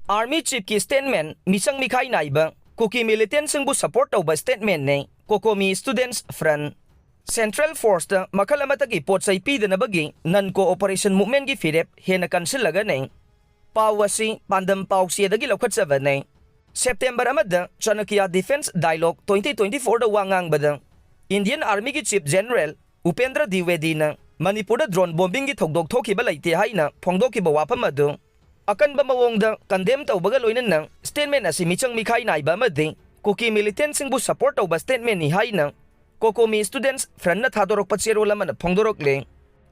Army Chief ki statement Michang Mikhai Naiba Kuki Militant Singbu support Touba Statementni COCOMI Students Front Central Force da makal amatagi potsay pida na bagi non-cooperation movement gi firep hena kansilaga nei pawasi pandam pawsi dagi lokhat saban nei September amada Chanakya Defense Dialogue 2024 da wangang bada Indian Army ki Chief General Upendra Dwivedi na Manipur da drone bombing gi thokdok thokiba laite haina phongdokiba wapam adu akan ba mawong da condemn tawbaga loinan na statement asi Michang Mikhai Naiba madi Kuki Militant Singbu support tawba statement ni haina COCOMI Students Front na thadorok pa cherola man phongdorok le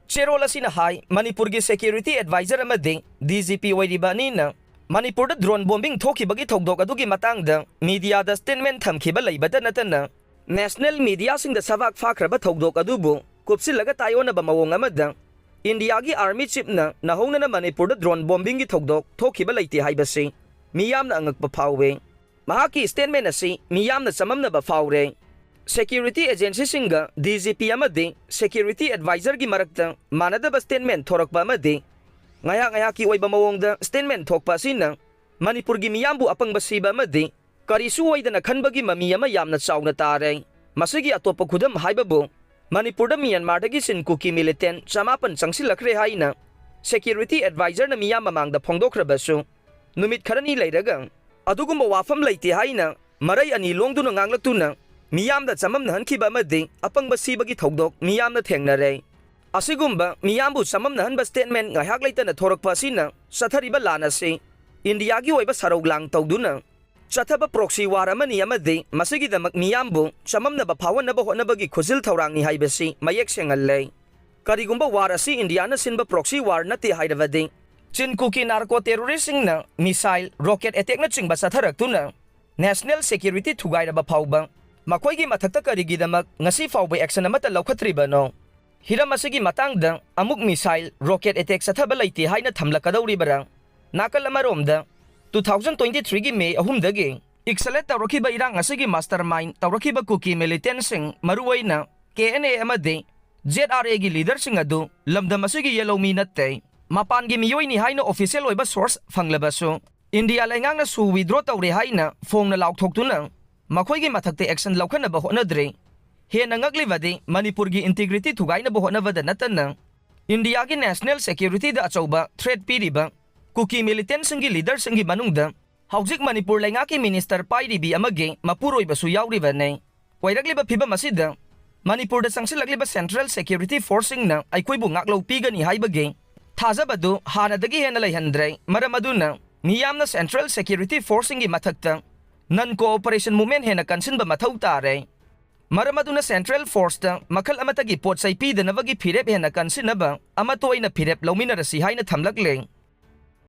cherola sina hai Manipur gi security advisor amadi DGP wairiba ni na Manipur da drone bombing thokibagi thokdok adugi matang da media da statement thamkhiba leibata natana national media sing da savak fakraba thokdok adubu kupsilaga tayona ba mawong amada India gi army chief na nahongna na Manipur da drone bombing gi thokdok thokiba leite haibasi miyam na angak pa phawwe mahaki statement asi miyam na chamam na ba phawre security agency singa DGP amadi security advisor gi marakta manada ba statement thorakba amadi ngaya ki oiba mawong da statement thokpa sina Manipur gi miyambu apang basiba amadi karisu oidana khanbagi mamiyama yamna chawna tare masigi atopa khudam haibabu Manipur da Myanmar dagi sin Kuki Militant chamapan changsilakre haina security advisor na miyam mamang da phongdokrabasu numit kharani leiraga adugumba wafam leite haina marai ani longduna nganglaktuna miyam da chamam nahan khiba amadi apangba sibagi thokdok miyam na thengnare asigumba miyambu chamam nahan ba statement ngahak leitana thorakpa sina sathariba lana se India gi oiba saroglang tawduna Chathaba proxy war amani amadi masigi damak miyambu chamamna ba phawan na ba honabagi khuzil thawrang ni haibasi mayek sengalle karigumba war asi India na sinba proxy war nati haidavadi chin Kuki narco terroristing na missile rocket attack na chingba satharaktuna national security thugai ba phawba makoi gi mathakta karigi damak ngasi phawba action amata laukhatriba no hiram asigi matang da amuk missile rocket attack sathaba laiti haina thamlakadawri bara nakal amaromda 2023 gi May ahumdagi iksalet tawrakiba irang asigi mastermind tawrakiba Kuki Militant sing maruwaina KNA amadi ZRA gi leader sing adu lamdam asigi yellow minatte mapan gi miyoi ni haina official oiba source phanglabasu India laingang na su withdraw tawre haina phong na laukthokuna makhoi gi mathakte action laukhana ba honadre he nangaklibadi Manipur gi integrity thugaina ba honavada natana India gi national security da achauba threat piriba Kuki Militant singi leader singi manungda hauzik Manipur laingaki minister pairibi amage mapuroi basu yauriba nei wairagliba phiba masida Manipur da sangsilagliba central security forcing na aikoibu ngaklo pigani haibage thajabadu hanadagi hena laihandre maramaduna miyamna central security forcing gi mathakta non cooperation movement hena kansinba mathau tare maramaduna central force ta makal amatagi potsai pidanawagi phirep hena kansinaba amatoina phirep lominarasi haina thamlakleng